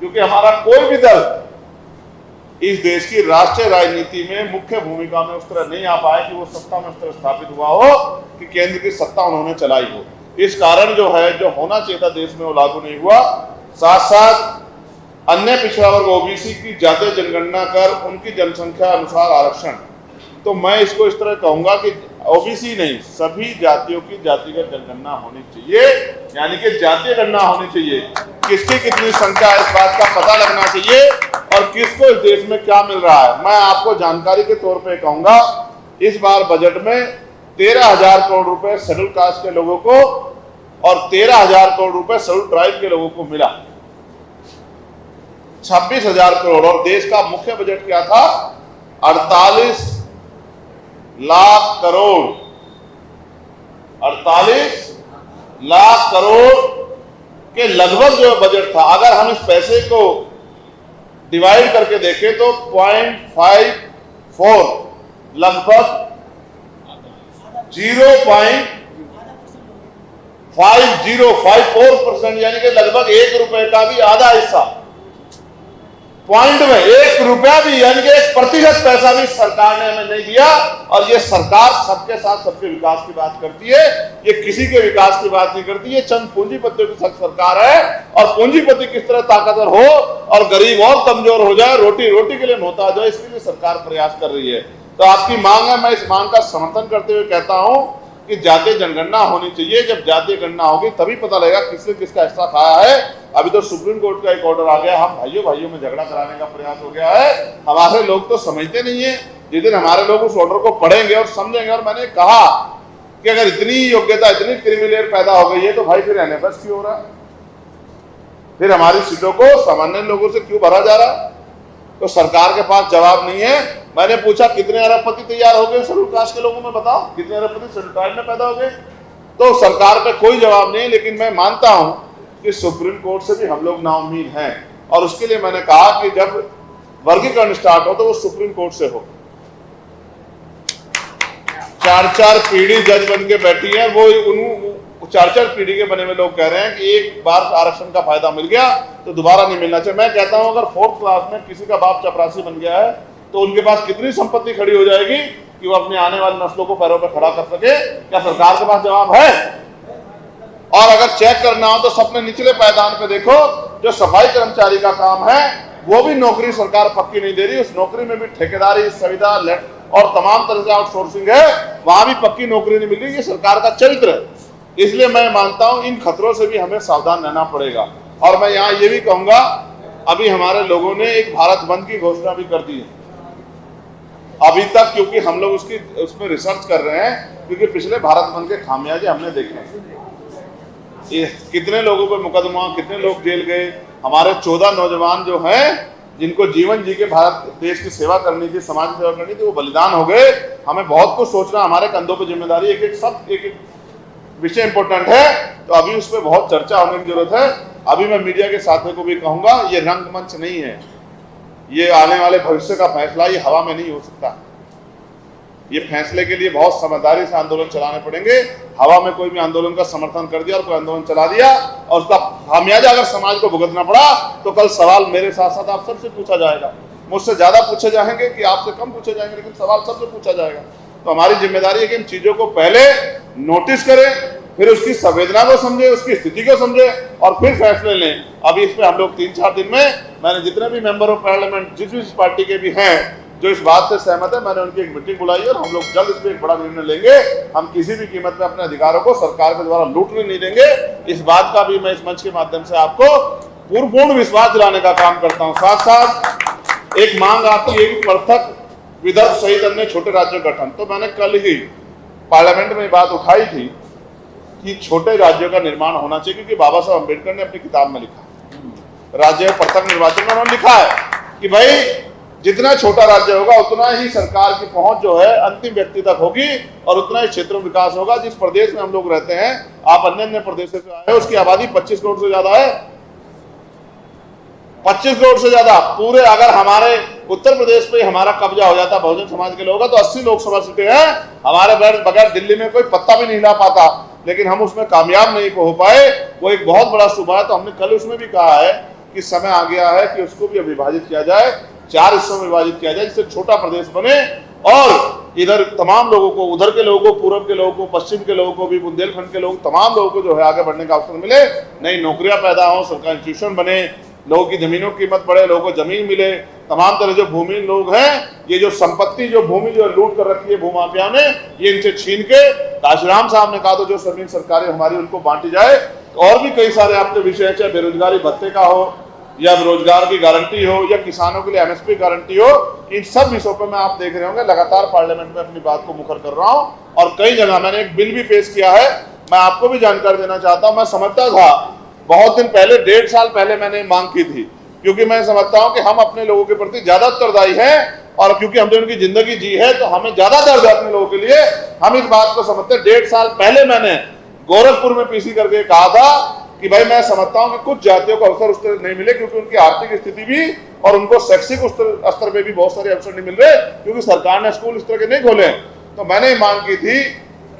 क्योंकि हमारा कोई भी दल इस देश की राष्ट्रीय राजनीति में मुख्य भूमिका में उस तरह नहीं आ पाया कि वो सत्ता में उस तरह स्थापित हुआ हो कि केंद्र की सत्ता उन्होंने चलाई हो। इस कारण जो है, जो होना चाहिए था देश में, वो लागू नहीं हुआ। साथ साथ अन्य पिछड़ा वर्ग ओबीसी की जातीय जनगणना कर उनकी जनसंख्या अनुसार आरक्षण, तो मैं इसको इस तरह कहूंगा कि ओबीसी नहीं, सभी जातियों की जातिगत जनगणना होनी चाहिए, यानी कि जातीय गणना होनी चाहिए। किसकी कितनी संख्या है इस बात का पता लगना चाहिए और किसको इस देश में क्या मिल रहा है। मैं आपको जानकारी के तौर पे कहूंगा, इस बार बजट में 13,000 करोड़ रुपए शेड्यूल कास्ट के लोगों को और 13,000 करोड़ रुपए शेड्यूल ट्राइब के लोगों को मिला, 26,000 करोड़। और देश का मुख्य बजट क्या था? 48 लाख करोड़, 48 लाख करोड़ के लगभग जो बजट था। अगर हम इस पैसे को डिवाइड करके देखें तो 0.54 लगभग 0.5054%, यानी कि लगभग 1 रुपए का भी आधा हिस्सा, पॉइंट में 1 रुपया भी, यानी कि 1% पैसा भी सरकार ने हमें नहीं दिया। और ये सरकार सबके साथ सबके विकास की बात करती है, ये किसी के विकास की बात नहीं करती। ये चंद पूंजीपतियों की सरकार है और पूंजीपति किस तरह ताकतवर हो और गरीब और कमजोर हो जाए, रोटी रोटी के लिए मोहताज हो, इसके लिए सरकार प्रयास कर रही है। तो आपकी मांग है, मैं इस मांग का समर्थन करते हुए कहता हूं कि जातीय जनगणना होनी चाहिए। जब जातीय गणना होगी तभी पता लगेगा किसने किसका हिस्सा खाया है। अभी तो सुप्रीम कोर्ट का एक ऑर्डर आ गया, हम भाइयों भाइयों में झगड़ा कराने का प्रयास हो गया है। हमारे लोग तो समझते नहीं है। जिस दिन हमारे लोग उस ऑर्डर को पढ़ेंगे और समझेंगे, और मैंने कहा कि अगर इतनी योग्यता, इतनी क्रिमिलेयर पैदा हो गई है तो भाई फिर एनएफएस क्यों हो रहा है? फिर हमारी सीटों को सामान्य लोगों से क्यों भरा जा रहा है? तो सरकार के पास जवाब नहीं है। मैंने पूछा कितने अरबपति तैयार हो गए शेड्यूल कास्ट के लोगों में, बताओ कितने अरबपति शेड्यूल ट्राइब में पैदा हो गए? तो सरकार पे कोई जवाब नहीं है। लेकिन मैं मानता हूं कि सुप्रीम कोर्ट से भी हम लोग नाउम्मीद हैं, और उसके लिए मैंने कहा कि जब वर्गीकरण स्टार्ट हो तो वो सुप्रीम कोर्ट से हो। 4-4 पीढ़ी जज बन के बैठी है, वो 4-4 पीढ़ी के बने हुए लोग कह रहे हैं कि एक बार आरक्षण का फायदा मिल गया तो दोबारा नहीं मिलना चाहिए। मैं कहता हूं अगर 4th क्लास में किसी का बाप चपरासी बन गया है तो उनके पास कितनी संपत्ति खड़ी हो जाएगी कि वो अपने आने वाली नस्लों को पैरों पर खड़ा कर सके? क्या सरकार के पास जवाब है? और अगर चेक करना हो तो सबने निचले पायदान पे देखो, जो सफाई कर्मचारी का काम है वो भी नौकरी सरकार पक्की नहीं दे रही। उस नौकरी में भी ठेकेदारी, सुविधा और तमाम तरह से आउटसोर्सिंग है, वहां भी पक्की नौकरी नहीं मिल रही। ये सरकार का चरित्र है। इसलिए मैं मानता हूं इन खतरों से भी हमें सावधान रहना पड़ेगा। और मैं यहाँ ये भी कहूंगा, अभी हमारे लोगों ने एक भारत बंद की घोषणा भी कर दी है अभी तक, क्योंकि हम लोग उसमें रिसर्च कर रहे हैं, क्योंकि पिछले भारत बंद के खामियाजे हमने देखे हैं। कितने लोगों पे मुकदमा, कितने लोग जेल गए। हमारे 14 नौजवान जो हैं जिनको जीवन जी के भारत देश की सेवा करनी थी, समाज की सेवा करनी थी, वो बलिदान हो गए। हमें बहुत कुछ सोचना, हमारे कंधों पर जिम्मेदारी, एक एक विषय इंपॉर्टेंट है। तो अभी उस पर बहुत चर्चा होने की जरूरत है। अभी मैं मीडिया के साथियों को भी कहूंगा, ये रंगमंच नहीं है, ये आने वाले भविष्य का फैसला ये हवा में नहीं हो सकता। ये फैसले के लिए बहुत समझदारी से आंदोलन चलाने पड़ेंगे। हवा में कोई भी आंदोलन का समर्थन कर दिया और कोई आंदोलन चला दिया और उसका खामियाजा अगर समाज को भुगतना पड़ा तो कल सवाल मेरे साथ साथ आप सबसे पूछा जाएगा। मुझसे ज्यादा पूछे जाएंगे कि आपसे कम पूछे जाएंगे, लेकिन सवाल सबसे पूछा जाएगा। तो हमारी जिम्मेदारी है कि इन चीजों को पहले नोटिस करें, फिर उसकी संवेदना को समझे, उसकी स्थिति को समझे और फिर फैसले लें। अभी इस पे हम लोग 3-4 दिन में, मैंने जितने भी मेंबर ऑफ पार्लियामेंट जिस भी पार्टी के भी हैं जो इस बात से सहमत है, मैंने उनकी एक मीटिंग बुलाई और हम लोग जल्द इस पर एक बड़ा निर्णय लेंगे। हम किसी भी कीमत में अपने अधिकारों को सरकार के द्वारा लूटने नहीं देंगे। इस बात का भी मैं इस मंच के माध्यम से आपको पूर्ण विश्वास दिलाने का काम करता हूँ। साथ साथ एक मांग आपकी ये पृथक विदर्भ सहित अन्य छोटे राज्यों का गठन, तो मैंने कल ही पार्लियामेंट में बात उठाई थी कि छोटे राज्यों का निर्माण होना चाहिए, क्योंकि बाबा साहब अम्बेडकर ने अपनी किताब में लिखा, राज्य पृथक निर्वाचन में उन्होंने लिखा है कि भाई जितना छोटा राज्य होगा उतना ही सरकार की पहुंच जो है अंतिम व्यक्ति तक होगी और उतना ही क्षेत्र विकास होगा। जिस प्रदेश में हम लोग रहते हैं, आप अन्य प्रदेशों से आए, उसकी आबादी 25 करोड़ से ज्यादा है, 25 करोड़ से ज्यादा। पूरे अगर हमारे उत्तर प्रदेश पे हमारा कब्जा हो जाता बहुजन समाज के लोगों का, तो 80 लोकसभा सीटें हैं हमारे बगैर दिल्ली में कोई पत्ता भी नहीं हिला पाता, लेकिन हम उसमें कामयाब नहीं हो पाए। वो एक बहुत बड़ा सूबा है। तो हमने कल उसमें भी कहा है कि कि समय आ गया है कि उसको भी विभाजित किया जाए, 4 हिस्सों में विभाजित किया जाए, जिससे छोटा प्रदेश बने और इधर तमाम लोगों को, उधर के लोगों को, पूर्व के लोगों को, पश्चिम के लोगों को भी, बुंदेलखंड के लोग, तमाम लोगों को जो है आगे बढ़ने का अवसर मिले, नई नौकरियां पैदा हो, सरकारी इंस्टीट्यूशन बने, लोगों की जमीनों की कीमत बढ़े, लोगों को जमीन मिले, तमाम तरह जो भूमिहीन लोग हैं, ये जो संपत्ति, जो भूमि जो लूट कर रखी है भूमाफिया ने, ये इनसे छीन के, काशीराम साहब ने कहा तो जो जमीन सरकारें हमारी उनको बांटी जाए। और भी कई सारे आपके विषय, चाहे बेरोजगारी भत्ते का हो या रोजगार की गारंटी हो या किसानों के लिए एमएसपी गारंटी हो, इन सब विषयों पर मैं आप देख रहे होंगे लगातार पार्लियामेंट में अपनी बात को मुखर कर रहा हूं। और कई जगह मैंने एक बिल भी पेश किया है, मैं आपको भी जानकारी देना चाहता हूं। मैं समझता था बहुत दिन पहले, 1.5 साल पहले मैंने मांग की थी, क्योंकि मैं समझता हूं कि हम अपने लोगों के प्रति ज्यादा उत्तरदायी हैं और क्योंकि हमने उनकी जिंदगी जी है तो हमें ज्यादा दर्द है अपने लोगों के लिए, हम इस बात को समझते हैं। 1.5 साल पहले मैंने गोरखपुर में पीसी करके कहा था कि भाई मैं समझता हूं कि कुछ जातियों को अवसर उस तरह नहीं मिले क्योंकि उनकी आर्थिक स्थिति भी और उनको शैक्षिक स्तर पे भी बहुत सारे अवसर नहीं मिल रहे क्योंकि सरकार ने स्कूल इस तरह के नहीं खोले। तो मैंने मांग की थी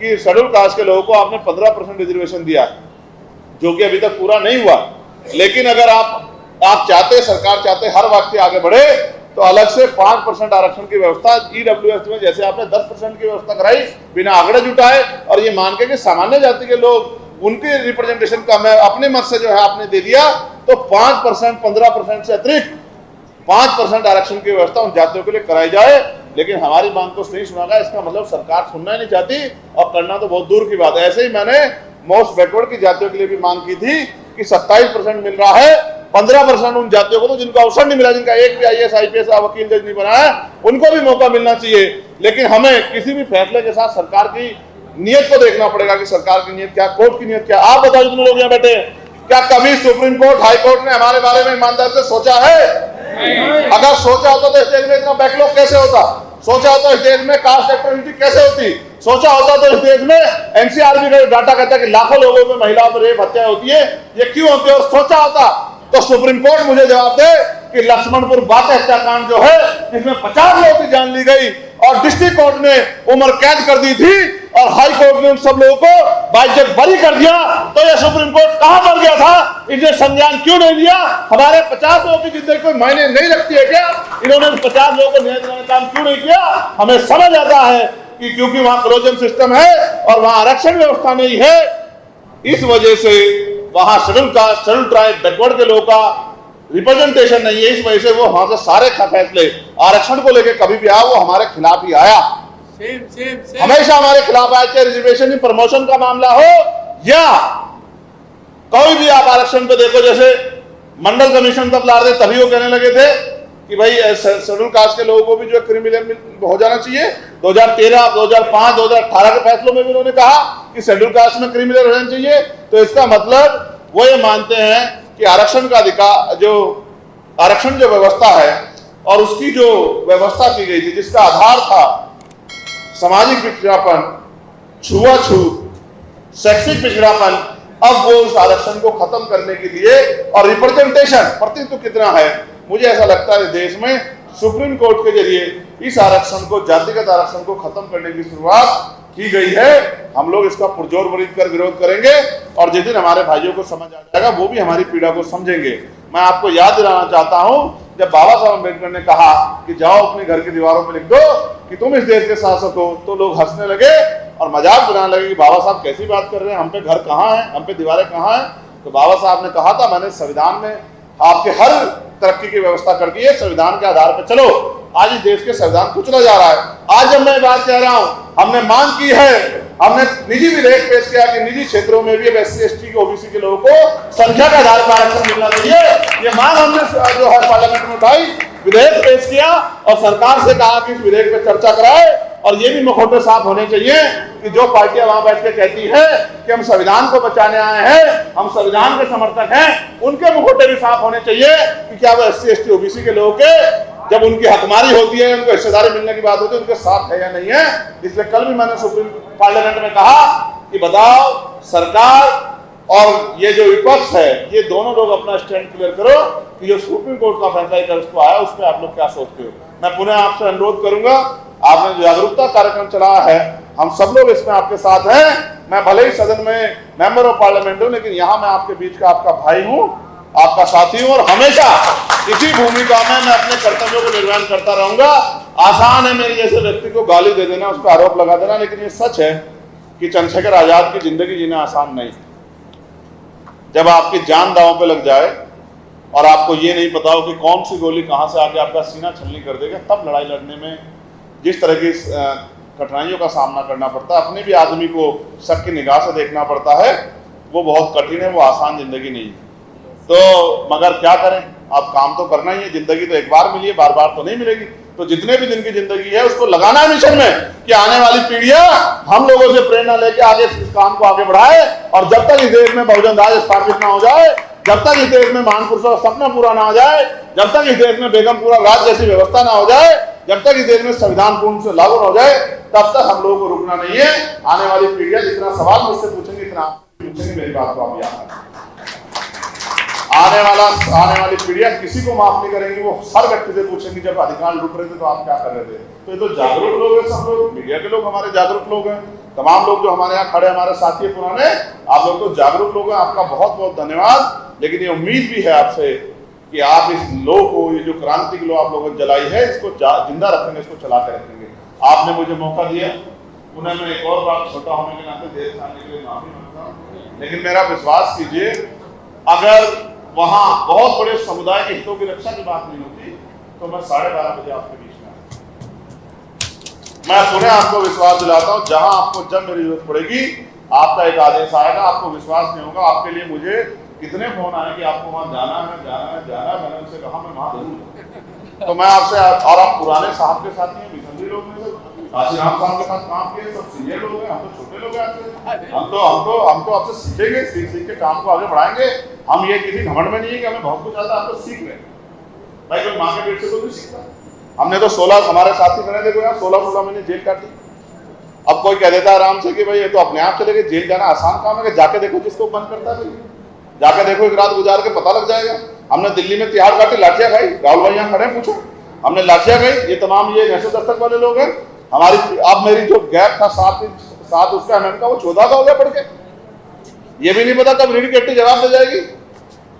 कि शेड्यूल कास्ट के लोगों को आपने 15% रिजर्वेशन दिया, जो कि अभी तक पूरा नहीं हुआ। लेकिन अगर आप चाहते, सरकार चाहते हर व्यक्ति आगे बढ़े, तो अलग से 5% आरक्षण की व्यवस्था ईडब्ल्यूएस में, जैसे आपने 10% की व्यवस्था कराई बिना आंकड़े जुटाए, और ये मान के कि सामान्य जाति के लोग, उनके रिप्रेजेंटेशन का मैं अपने मत से जो है आपने दे दिया, तो 5%, 15% से अतिरिक्त 5% आरक्षण की व्यवस्था उन जातियों के लिए कराई जाए। लेकिन हमारी मांग को नहीं सुना गया। इसका मतलब सरकार सुनना ही नहीं चाहती और करना तो बहुत दूर की बात है। ऐसे ही मैंने मोस्ट बैकवर्ड की जातियों के लिए भी मांग की थी कि 27% मिल रहा है, 15% उन जातियों को तो जिनको अवसर नहीं मिला, जिनका एक भी IAS IPS वकील जज नहीं बना है, उनको भी मौका मिलना चाहिए। लेकिन हमें किसी भी फैसले के साथ सरकार की नियत को देखना पड़ेगा कि सरकार की नियत क्या, कोर्ट की नियत क्या। आप बताओ जितने लोग यहाँ बैठे, क्या कभी सुप्रीम कोर्ट, हाई कोर्ट ने हमारे बारे में ईमानदार से सोचा है? अगर सोचा होता तो इस देश में इतना बैकलॉग कैसे होता? सोचा होता इस देश में कास्ट एक्टिविटी कैसे होती? सोचा होता तो इस देश में NCRB का डाटा कहता है कि लाखों लोगों में महिलाओं पर रेप हत्या होती है, ये क्यों होती है? और सोचा होता तो सुप्रीम कोर्ट मुझे जवाब दे कि लक्ष्मणपुर बात हत्याकांड जो है जिसमें 50 लोगों की जान ली गई और डिस्ट्रिक्ट कोर्ट ने उम्र कैद कर दी थी और हाई कोर्ट ने उन सब लोगों को बाइज्जत बरी कर दिया, तो यह सुप्रीम कोर्ट कहां पर गया था? इन्हें संज्ञान क्यों नहीं लिया? हमारे 50 लोगों की जिंदगी कोई मायने नहीं रखती है क्या? इन्होंने 50 लोगों को न्याय दिलाने का काम क्यों नहीं किया? हमें समझ आता है कि क्योंकि वहां क्लोजन सिस्टम है और वहां आरक्षण व्यवस्था नहीं है, इस वजह से वहां schedule caste, schedule tribe, backward के लोगों का रिप्रेजेंटेशन नहीं है। इस वजह से वो वहां से सारे फैसले आरक्षण को लेकर कभी भी आया वो हमारे खिलाफ ही आया, हमेशा हमारे खिलाफ आया। चाहे रिजर्वेशन में प्रमोशन का मामला हो या कोई भी आप आरक्षण पे देखो, जैसे मंडल कमीशन तब ला रहे तभी वो कहने लगे थे कि भाई शेड्यूल कास्ट के लोगों को भी जो क्रिमिनल हो जाना चाहिए। 2013, 2005, 2018 के फैसलों में भी उन्होंने कहा कि शेड्यूल कास्ट में क्रिमिनल रहना चाहिए। तो इसका मतलब वो ये मानते हैं कि आरक्षण का अधिकार, जो आरक्षण जो व्यवस्था है और उसकी जो व्यवस्था की गई थी जिसका आधार था सामाजिक पिछड़ापन, छुआछूत, शैक्षिक पिछड़ापन, अब वो उस आरक्षण को खत्म करने के लिए और रिप्रेजेंटेशन, प्रतिनिधित्व कितना है, मुझे ऐसा लगता है देश में सुप्रीम कोर्ट के जरिए इस आरक्षण को, जातिगत आरक्षण को खत्म करने की शुरुआत की गई है। हम लोग इसका पुरजोर बरीद कर विरोध करेंगे और जिस दिन हमारे भाइयों को समझ आ जाएगा वो भी हमारी पीड़ा को समझेंगे। मैं आपको याद दिलाना चाहता हूं, जब बाबा साहब अम्बेडकर ने कहा कि जाओ अपने घर की दीवारों पर लिख दो कि तुम इस देश के शासक हो, तो लोग हंसने लगे और मजाक बनाने लगे कि बाबा साहब कैसी बात कर रहे हैं, हम पे घर कहाँ है, हम पे दीवारें कहाँ हैं। तो बाबा साहब ने कहा था, मैंने संविधान में आपके हर तरक्की की व्यवस्था कर दी है, संविधान के आधार पर चलो। आज इस देश के संविधान कुचला जा रहा है। आज जब मैं बात कह रहा हूं, हमने मांग की है, हमने निजी विधेयक पेश किया कि निजी क्षेत्रों में भी SC ST के OBC के लोगों को संख्या के आधार पर आरक्षण मिलना चाहिए। ये मांग हमने जो है पार्लियामेंट में उठाई, विधेयक पेश किया और सरकार से कहा कि इस विधेयक पे चर्चा कराए। और ये भी मुखौटे साफ होने चाहिए कि जो पार्टियां वहां बैठ के कहती है कि हम संविधान को बचाने आए हैं, हम संविधान के समर्थक हैं, उनके मुखौटे भी साफ होने चाहिए कि क्या वो SC ST OBC के लोगों के जब उनकी हकमारी होती है, उनको हिस्सेदारी मिलने की बात होती है, उनके साथ है या नहीं है। इसलिए कल भी मैंने सुप्रीम पार्लियामेंट में कहा कि बताओ सरकार और ये जो विपक्ष है, ये दोनों लोग अपना स्टैंड क्लियर करो कि जो सुप्रीम कोर्ट का फैसला उसको आया उस पर आप लोग क्या सोचते हो। मैं पुनः आपसे अनुरोध करूंगा, आपने जो जागरूकता कार्यक्रम चलाया है, हम सब लोग इसमें आपके साथ हैं। मैं भले ही सदन में मेंबर ऑफ पार्लियामेंट हूं, लेकिन यहाँ मैं आपके बीच का आपका भाई हूँ आपका साथी हूं और हमेशा इसी भूमिका में मैं अपने कर्तव्यों को निर्वहन करता रहूंगा। आसान है मेरे जैसे व्यक्ति को गाली दे देना, उस पर आरोप लगा देना, लेकिन ये सच है कि चंद्रशेखर आजाद की जिंदगी जीना आसान नहीं। जब आपकी जान दांव पे लग जाए और आपको ये नहीं पता हो कि कौन सी गोली कहां से आके आपका सीना छलनी कर देगा, तब लड़ाई लड़ने में जिस तरह की कठिनाइयों का सामना करना पड़ता है, अपने भी आदमी को शक की निगाह से देखना पड़ता है, वो बहुत कठिन है, वो आसान जिंदगी नहीं है। तो मगर क्या करें, आप काम तो करना ही है, जिंदगी तो एक बार मिली है, बार बार तो नहीं मिलेगी। तो जितने भी दिन की जिंदगी है उसको लगाना है मिशन में कि आने वाली पीढ़ियां हम लोगों से प्रेरणा लेके आगे इस काम को आगे बढ़ाए, और जब तक इस देश में बहुजन राज स्थापित ना हो जाए, जब तक इस देश में महापुरुषों का सपना पूरा ना हो जाए, जब तक इस देश में बेगमपुरा राज जैसी व्यवस्था ना हो जाए, जब तक इस देश में संविधान पूर्ण से लागू हो जाए, तब तक हम लोगों को रुकना नहीं है। आने वाली पीढ़ियां जितना सवाल मुझसे पूछेंगे इतना पूछेंगे, मेरी बात को आप याद रखें। आने वाली पीढ़ियां किसी को माफ नहीं करेंगी, वो हर व्यक्ति से पूछेंगी जब अधिकार लुट रहे थे तो आप क्या कर रहे थे। तो ये तो जागरूक लोग हैं, सब लोग मीडिया के लोग हमारे जागरूक लोग हैं, तमाम लोग जो हमारे यहाँ खड़े हमारे साथी पुराने, आप लोग तो जागरूक लोग हैं, आपका बहुत बहुत धन्यवाद। लेकिन ये उम्मीद भी है आपसे कि आप इस लो को, ये जो क्रांति की लो आप लोगों ने जलाई है, इसको जिंदा रखेंगे, इसको चला के रखेंगे। आपने मुझे मौका दिया, उन्हें मैं एक और बात छोटा होने के नाते देश आने के लिए माफी मांगता हूँ, लेकिन मेरा विश्वास कीजिए, अगर वहां बहुत बड़े समुदाय के हितों की रक्षा की बात नहीं होती तो मैं 12:30 बजे आपके बीच में मैं पुनः आपको विश्वास दिलाता हूं, जहां आपको जब मेरी जरूरत पड़ेगी आपका एक आदेश आएगा, आपको विश्वास नहीं होगा, आपके लिए मुझे कितने फोन आए कि आपको वहां जाना है, मैंने उनसे कहा मैं वहां जरूर। तो मैं आपसे, और आप पुराने साहब के साथ हैं, मिशनरी लोग हैं, काशीराम साहब के साथ काम किए, सब सीनियर लोग हैं, हम तो छोटे लोग हैं आपसे, हम तो आपसे सीखेंगे, सीख के काम को आगे बढ़ाएंगे। हम ये किसी घमंड में नहीं है कि हमें बहुत कुछ आता है, आप तो सीख रहे हैं भाई, कोई माँ के पेट से तो नहीं सीखता। हमने तो 16 हमारे साथी बने, देखो यार 16 महीने जेल काटी। अब कोई कह देता है आराम से कि भाई ये तो अपने आप चले गए, जेल जाना आसान काम है, जाके देखो किसको बंद करता है, जाके देखो एक रात गुजार के पता लग जाएगा। हमने दिल्ली में तिहाड़ काटी, लाठियां खाई, राहुल भाई यहाँ खड़े पूछो, हमने लाठियां खाई, ये तमाम ये नशे दस्तक वाले लोग हैं। हमारी अब मेरी जो गैप था 7 उसका एमएम का, वो 14 का हो गया पढ़ के। ये भी नहीं पता कब रीढ़ की हड्डी जवाब दे जाएगी,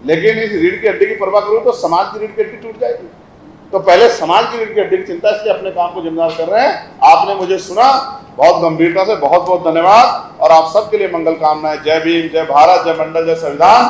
लेकिन इस रीढ़ की हड्डी की परवाह करूं तो समाज की रीढ़ की हड्डी टूट जाएगी। तो पहले समाज की रीढ़ की हड्डी की चिंता, इसलिए अपने काम को जिम्मेदार कर रहे हैं। आपने मुझे सुना बहुत गंभीरता से, बहुत बहुत धन्यवाद, और आप सबके लिए मंगल कामनाएं। जय भीम, जय भारत, जय मंडल, जय संविधान।